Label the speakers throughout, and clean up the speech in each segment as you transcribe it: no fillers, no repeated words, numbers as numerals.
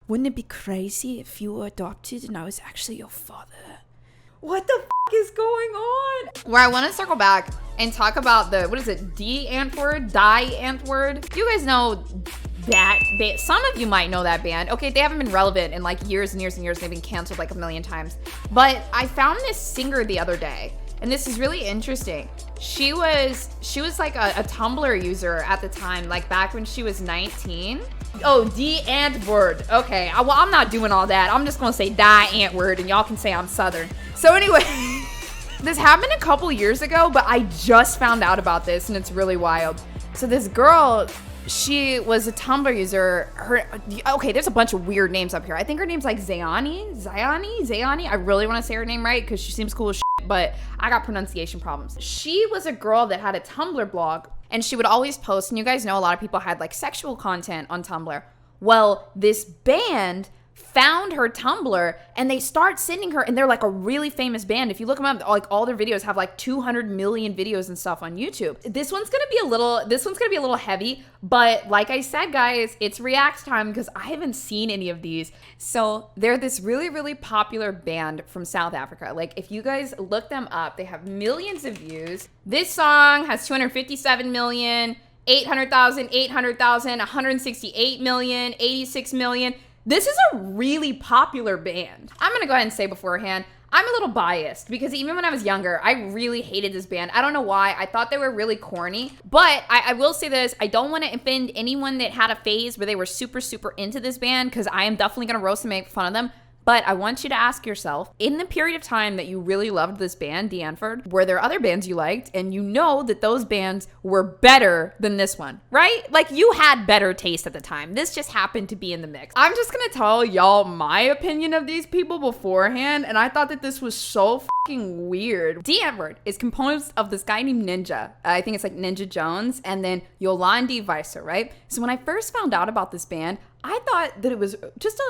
Speaker 1: wouldn't it be crazy if you were adopted and I was actually your father?
Speaker 2: What the is going on?
Speaker 3: Where I want to circle back and talk about the, what is it, Antwoord? You guys know that band. Some of you might know that band. Okay, they haven't been relevant in like years and years and years. They've been canceled like a million times. But I found this singer the other day, and this is really interesting. She was like a Tumblr user at the time, like back when she was 19. Oh, Antwoord. Okay, well, I'm not doing all that. I'm just gonna say Antwoord, and y'all can say I'm Southern. So anyway, this happened a couple years ago, but I just found out about this, and it's really wild. So this girl, she was a Tumblr user. Okay, there's a bunch of weird names up here. I think her name's like Zheani. I really want to say her name right because she seems cool as shit, but I got pronunciation problems. She was a girl that had a Tumblr blog, and she would always post, and you guys know a lot of people had like sexual content on Tumblr. Well, this band found her Tumblr and they start sending her, and they're like a really famous band. If you look them up, like all their videos have like 200 million videos and stuff on YouTube. This one's gonna be a little heavy, but like I said, guys, it's react time because I haven't seen any of these. So they're this really, really popular band from South Africa. Like if you guys look them up, they have millions of views. This song has 257 million, 800,000, 168 million, 86 million. This is a really popular band. I'm gonna go ahead and say beforehand, I'm a little biased because even when I was younger, I really hated this band. I don't know why. I thought they were really corny. But I will say this, I don't want to offend anyone that had a phase where they were super, super into this band because I am definitely gonna roast and make fun of them. But I want you to ask yourself, in the period of time that you really loved this band, Antwoord, were there other bands you liked? And you know that those bands were better than this one, right? Like you had better taste at the time. This just happened to be in the mix. I'm just gonna tell y'all my opinion of these people beforehand, and I thought that this was so fucking weird. Antwoord is composed of this guy named Ninja. I think it's like Ninja Jones, and then Yolandi Weiser, right? So when I first found out about this band, I thought that it was just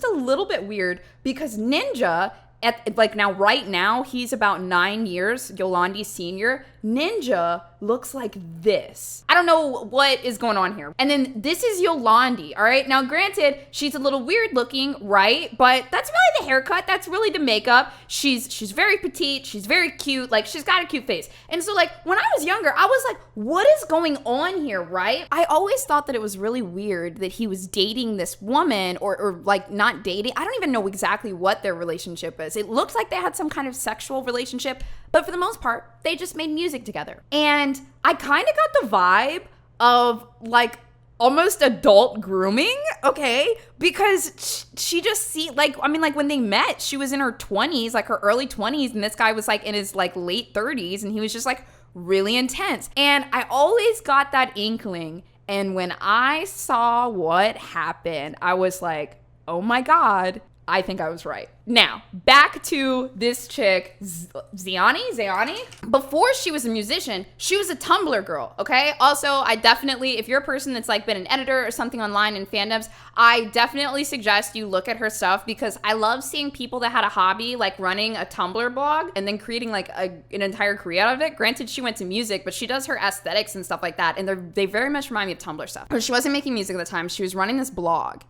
Speaker 3: a little bit weird because Ninja, right now, he's about 9 years, Yolandi senior. Ninja looks like this. I don't know what is going on here. And then this is Yolandi, all right? Now, granted, she's a little weird looking, right? But that's really the haircut. That's really the makeup. She's very petite. She's very cute. Like, she's got a cute face. And so, like, when I was younger, I was like, what is going on here, right? I always thought that it was really weird that he was dating this woman or like, not dating. I don't even know exactly what their relationship is. It looked like they had some kind of sexual relationship, but for the most part, they just made music together. And I kind of got the vibe of like almost adult grooming, okay? Because she just like when they met, she was in her 20s, like her early 20s, and this guy was like in his like late 30s, and he was just like really intense. And I always got that inkling. And when I saw what happened, I was like, oh my God, I think I was right. Now, back to this chick, Zheani. Before she was a musician, she was a Tumblr girl, okay? Also, I definitely, if you're a person that's like been an editor or something online in fandoms, I definitely suggest you look at her stuff because I love seeing people that had a hobby like running a Tumblr blog and then creating like an entire career out of it. Granted, she went to music, but she does her aesthetics and stuff like that, and they very much remind me of Tumblr stuff. But she wasn't making music at the time. She was running this blog.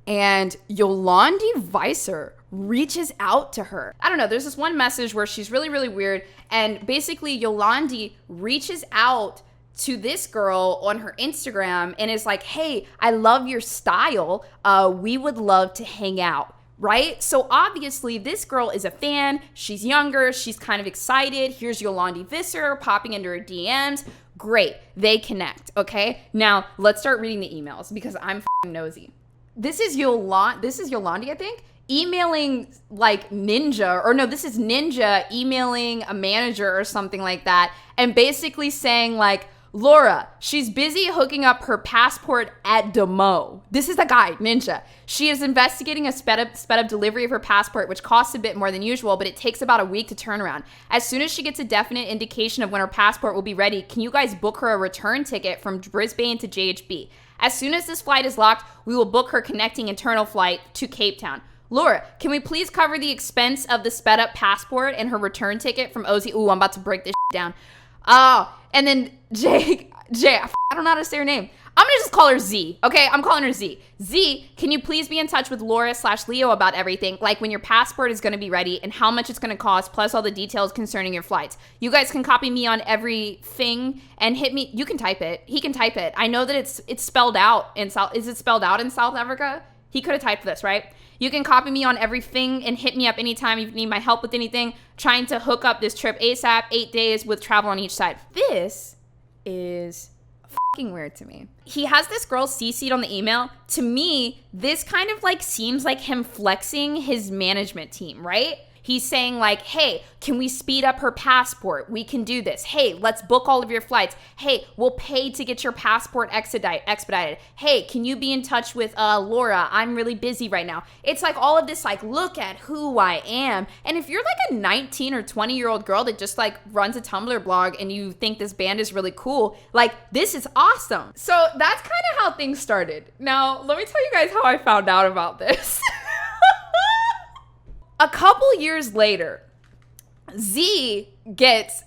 Speaker 3: And Yolandi Weiser reaches out to her. I don't know, there's this one message where she's really, really weird. And basically Yolandi reaches out to this girl on her Instagram and is like, hey, I love your style. We would love to hang out, right? So obviously this girl is a fan. She's younger. She's kind of excited. Here's Yolandi Weiser popping into her DMs. Great. They connect, okay? Now let's start reading the emails because I'm f***ing nosy. This is Yolandi, I think, emailing like Ninja, or no, this is Ninja emailing a manager or something like that, and basically saying like, Laura, she's busy hooking up her passport at Demo. This is the guy, Ninja. She is investigating a sped up delivery of her passport, which costs a bit more than usual, but it takes about a week to turn around. As soon as she gets a definite indication of when her passport will be ready, can you guys book her a return ticket from Brisbane to JHB? As soon as this flight is locked, we will book her connecting internal flight to Cape Town. Laura, can we please cover the expense of the sped up passport and her return ticket from OZ? Ooh, I'm about to break this down. Oh, and then Jay, I don't know how to say her name. I'm gonna just call her Z, okay? I'm calling her Z. Z, can you please be in touch with Laura/Leo about everything, like when your passport is gonna be ready and how much it's gonna cost, plus all the details concerning your flights. You guys can copy me on everything and hit me. You can type it. He can type it. I know that it's spelled out in South. Is it spelled out in South Africa? He could have typed this, right? You can copy me on everything and hit me up anytime you need my help with anything. Trying to hook up this trip ASAP, 8 days with travel on each side. This is fucking weird to me. He has this girl CC'd on the email. To me, this kind of like seems like him flexing his management team, right? He's saying like, hey, can we speed up her passport? We can do this. Hey, let's book all of your flights. Hey, we'll pay to get your passport expedited. Hey, can you be in touch with Laura? I'm really busy right now. It's like all of this, like, look at who I am. And if you're like a 19 or 20-year-old girl that just like runs a Tumblr blog and you think this band is really cool, like, this is awesome. So that's kind of how things started. Now, let me tell you guys how I found out about this. A couple years later, Z gets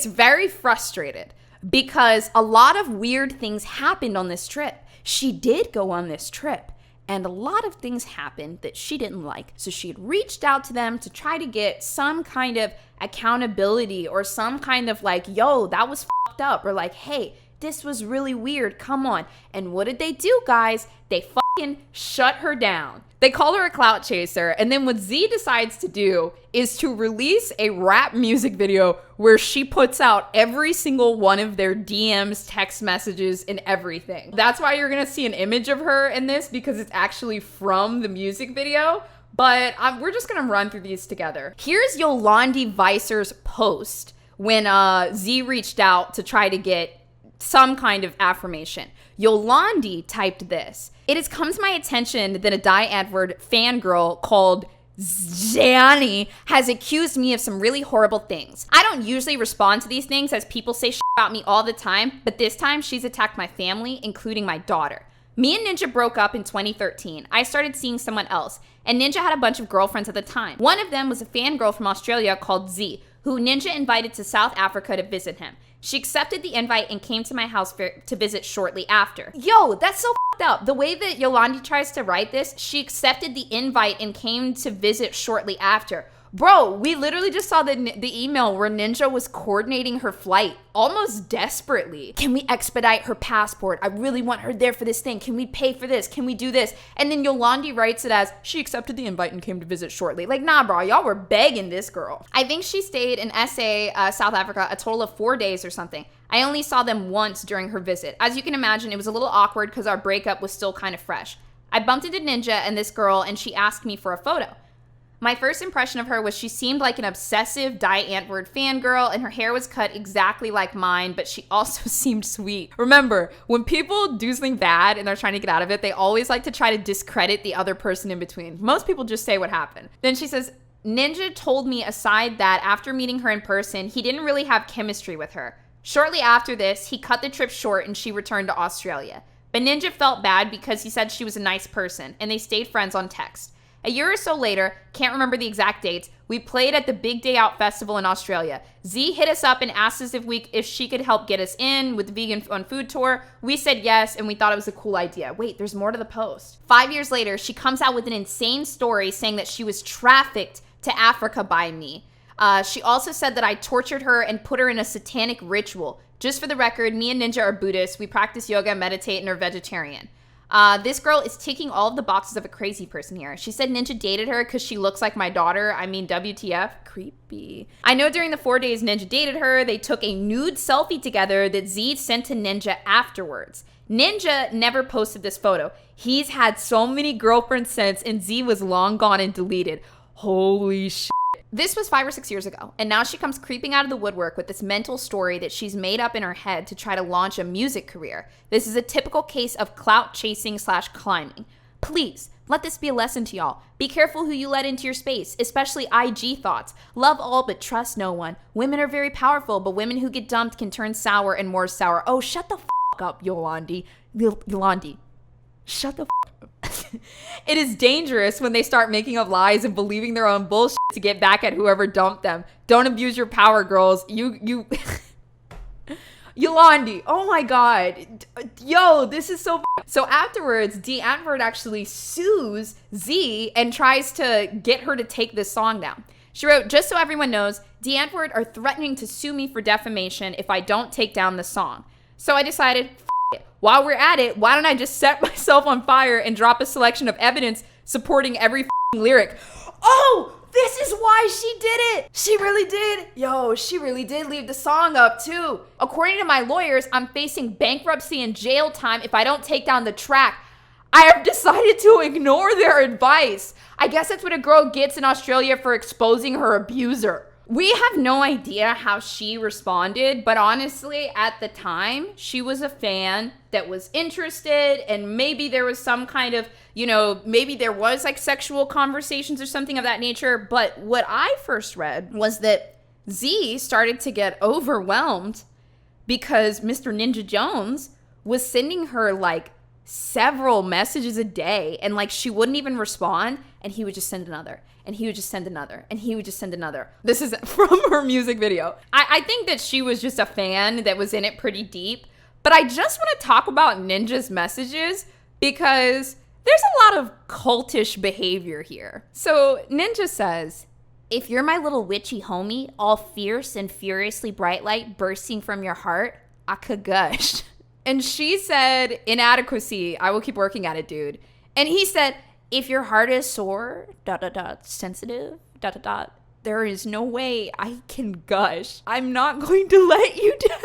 Speaker 3: very frustrated because a lot of weird things happened on this trip. She did go on this trip, and a lot of things happened that she didn't like. So she had reached out to them to try to get some kind of accountability or some kind of like, yo, that was fucked up, or like, hey, this was really weird, come on. And what did they do, guys? They fucking shut her down. They call her a clout chaser, and then what Z decides to do is to release a rap music video where she puts out every single one of their DMs, text messages, and everything. That's why you're gonna see an image of her in this, because it's actually from the music video, but we're just gonna run through these together. Here's Yolandi Vicer's post when Z reached out to try to get some kind of affirmation. Yolandi typed this: "It has come to my attention that a Antwoord fangirl called Zheani has accused me of some really horrible things. I don't usually respond to these things as people say shit about me all the time, but this time she's attacked my family, including my daughter. Me and Ninja broke up in 2013. I started seeing someone else, and Ninja had a bunch of girlfriends at the time. One of them was a fangirl from Australia called Z, who Ninja invited to South Africa to visit him. She accepted the invite and came to my house to visit shortly after." Yo, that's so fucked up. The way that Yolandi tries to write this, she accepted the invite and came to visit shortly after. Bro, we literally just saw the email where Ninja was coordinating her flight almost desperately. Can we expedite her passport? I really want her there for this thing. Can we pay for this? Can we do this? And then Yolandi writes it as, she accepted the invite and came to visit shortly. Like, nah, bro, y'all were begging this girl. I think she stayed in SA, South Africa, a total of 4 days or something. I only saw them once during her visit. As you can imagine, it was a little awkward because our breakup was still kind of fresh. I bumped into Ninja and this girl, and she asked me for a photo. My first impression of her was she seemed like an obsessive Antwoord fangirl, and her hair was cut exactly like mine, but she also seemed sweet. Remember, when people do something bad and they're trying to get out of it, they always like to try to discredit the other person in between. Most people just say what happened. Then she says, Ninja told me aside that after meeting her in person, he didn't really have chemistry with her. Shortly after this, he cut the trip short and she returned to Australia. But Ninja felt bad because he said she was a nice person, and they stayed friends on text. A year or so later, can't remember the exact dates, we played at the Big Day Out Festival in Australia. Z hit us up and asked us if she could help get us in with the vegan on food tour. We said yes, and we thought it was a cool idea. Wait, there's more to the post. 5 years later, she comes out with an insane story saying that she was trafficked to Africa by me. She also said that I tortured her and put her in a satanic ritual. Just for the record, me and Ninja are Buddhists. We practice yoga, meditate, and are vegetarian. This girl is ticking all of the boxes of a crazy person here. She said Ninja dated her because she looks like my daughter. I mean, WTF? Creepy. I know during the 4 days Ninja dated her, they took a nude selfie together that Z sent to Ninja afterwards. Ninja never posted this photo. He's had so many girlfriends since, and Z was long gone and deleted. Holy shit. This was 5 or 6 years ago, and now she comes creeping out of the woodwork with this mental story that she's made up in her head to try to launch a music career. This is a typical case of clout chasing / climbing. Please, let this be a lesson to y'all. Be careful who you let into your space, especially IG thoughts. Love all but trust no one. Women are very powerful, but women who get dumped can turn sour and more sour. Oh, shut the f*** up, Yolandi. Yolandi. Shut the f*** up. It is dangerous when they start making up lies and believing their own bullshit to get back at whoever dumped them. Don't abuse your power, girls. You Yolandi, oh my god. Yo, this is so So afterwards, Antwoord actually sues Z and tries to get her to take this song down. She wrote, "Just so everyone knows, Antwoord are threatening to sue me for defamation if I don't take down the song. So I decided, it. While we're at it, why don't I just set myself on fire and drop a selection of evidence supporting every lyric." Oh, this is why she did it. She really did. Yo, she really did leave the song up too. According to my lawyers, I'm facing bankruptcy and jail time if I don't take down the track. I have decided to ignore their advice. I guess that's what a girl gets in Australia for exposing her abuser. We have no idea how she responded, but honestly, at the time, she was a fan that was interested, and maybe there was some kind of, maybe there was like sexual conversations or something of that nature. But what I first read was that Z started to get overwhelmed because Mr. Ninja Jones was sending her like several messages a day, and like she wouldn't even respond, and he would just send another, and he would just send another, and he would just send another. This is from her music video. I think that she was just a fan that was in it pretty deep, but I just want to talk about Ninja's messages because there's a lot of cultish behavior here. So Ninja says, "If you're my little witchy homie, all fierce and furiously bright light bursting from your heart, I could gush." And she said, "Inadequacy, I will keep working at it, dude." And he said, "If your heart is sore, sensitive, there is no way I can gush. I'm not going to let you down.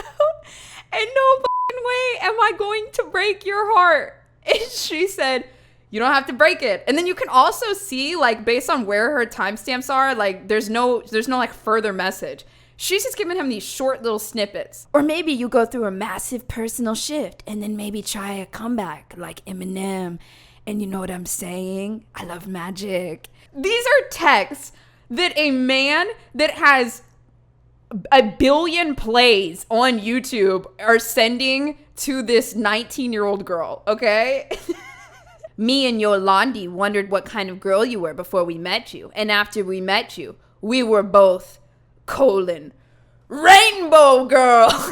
Speaker 3: And no fucking way am I going to break your heart." And she said, "You don't have to break it." And then you can also see, like, based on where her timestamps are, like, there's no like further message. She's just giving him these short little snippets.
Speaker 1: Or maybe you go through a massive personal shift and then maybe try a comeback like Eminem. And you know what I'm saying? I love magic.
Speaker 3: These are texts that a man that has a billion plays on YouTube are sending to this 19-year-old girl, okay? "Me and Yolandi wondered what kind of girl you were before we met you. And after we met you, we were both, rainbow girl." What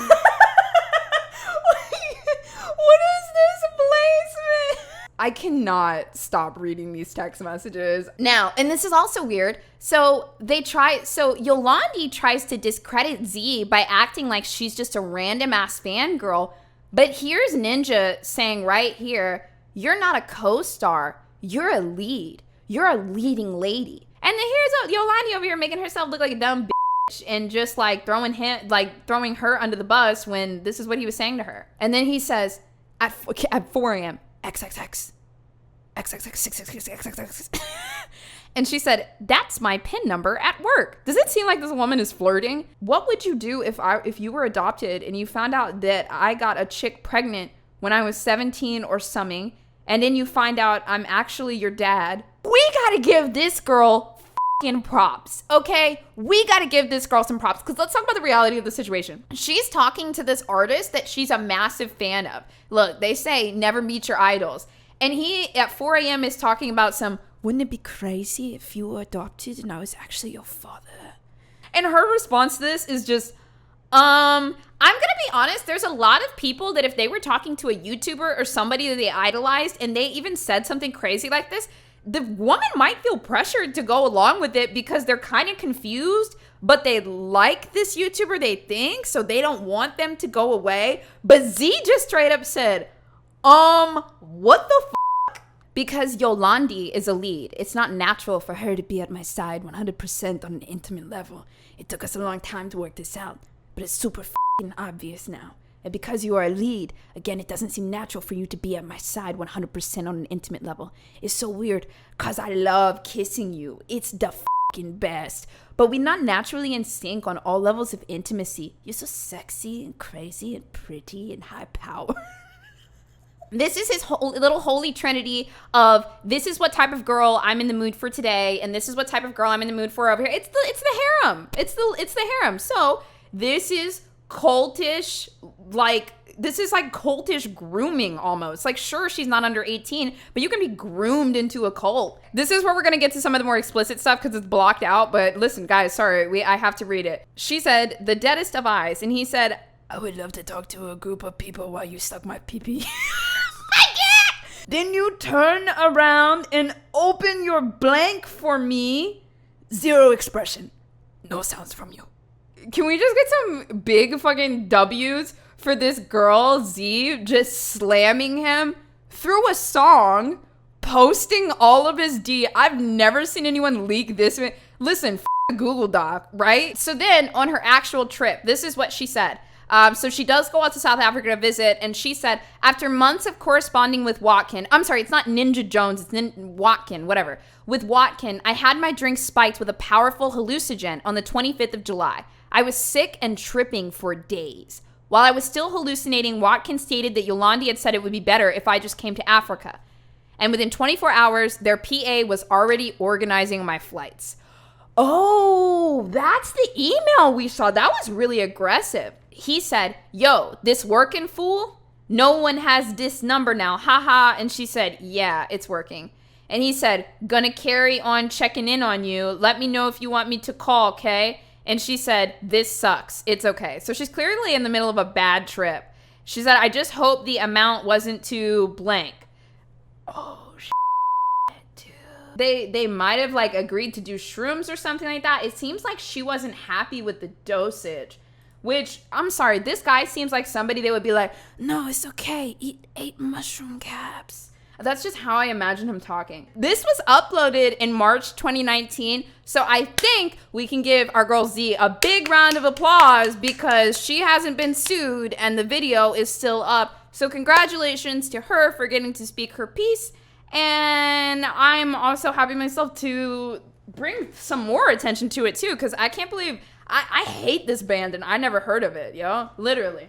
Speaker 3: is this placement? I cannot stop reading these text messages. Now, and this is also weird. So Yolandi tries to discredit Z by acting like she's just a random ass fangirl. But here's Ninja saying right here, "You're not a co-star. You're a lead. You're a leading lady." And then here's Yolandi over here making herself look like a dumb bitch and just like throwing her under the bus when this is what he was saying to her. And then he says, at 4 a.m., XXX. And she said, "That's my PIN number at work." Does it seem like this woman is flirting? What would you do if you were adopted and you found out that I got a chick pregnant when I was 17 or something, and then you find out I'm actually your dad? We gotta give this girl fucking props, okay? We gotta give this girl some props, because let's talk about the reality of the situation. She's talking to this artist that she's a massive fan of. Look, they say never meet your idols. And he, at 4 a.m., is talking about some,
Speaker 1: "Wouldn't it be crazy if you were adopted and I was actually your father?"
Speaker 3: and her response to this is just, I'm gonna be honest, there's a lot of people that if they were talking to a YouTuber or somebody that they idolized and they even said something crazy like this, the woman might feel pressured to go along with it because they're kind of confused, but they like this YouTuber, they think, so they don't want them to go away. But Z just straight up said, what the f***?
Speaker 1: Because Yolandi is a lead. It's not natural for her to be at my side 100% on an intimate level. It took us a long time to work this out, but it's super f***ing obvious now. And because you are a lead, again, it doesn't seem natural for you to be at my side 100% on an intimate level. It's so weird, because I love kissing you. It's the f***ing best. But we're not naturally in sync on all levels of intimacy. You're so sexy and crazy and pretty and high power.
Speaker 3: This is his whole little holy trinity of, this is what type of girl I'm in the mood for today, and this is what type of girl I'm in the mood for over here. It's the harem. It's the harem. So this is cultish, this is like cultish grooming almost. Like, sure, she's not under 18, but you can be groomed into a cult. This is where we're gonna get to some of the more explicit stuff because it's blocked out. But listen, guys, sorry, I have to read it. She said, "The deadest of eyes," and he said,
Speaker 1: I would love to talk to a group of people while you suck my pee-pee.
Speaker 2: Then you turn around and open your blank for me.
Speaker 1: Zero expression. No sounds from you.
Speaker 3: Can we just get some big fucking W's for this girl, Z, just slamming him through a song, posting all of his D? I've never seen anyone leak this. Listen, a Google Doc, right? So then on her actual trip, this is what she said. So she does go out to South Africa to visit, and she said, after months of corresponding with Watkin, I'm sorry, it's not Ninja Jones, it's Watkin, whatever. With Watkin, I had my drink spiked with a powerful hallucinogen on the 25th of July. I was sick and tripping for days. While I was still hallucinating, Watkin stated that Yolandi had said it would be better if I just came to Africa. And within 24 hours, their PA was already organizing my flights. Oh, that's the email we saw. That was really aggressive. He said, yo, this working, fool? No one has this number now, haha. And she said, yeah, it's working. And he said, gonna carry on checking in on you. Let me know if you want me to call, okay? And she said, this sucks. It's okay. So she's clearly in the middle of a bad trip. She said, I just hope the amount wasn't too blank. Oh, dude. They might have like agreed to do shrooms or something like that. It seems like she wasn't happy with the dosage. Which, I'm sorry, this guy seems like somebody they would be like,
Speaker 1: no, it's okay. Eat 8 mushroom caps.
Speaker 3: That's just how I imagine him talking. This was uploaded in March 2019, so I think we can give our girl Z a big round of applause because she hasn't been sued and the video is still up. So congratulations to her for getting to speak her piece. And I'm also happy myself to bring some more attention to it too, because I can't believe I hate this band and I never heard of it, yo. Literally.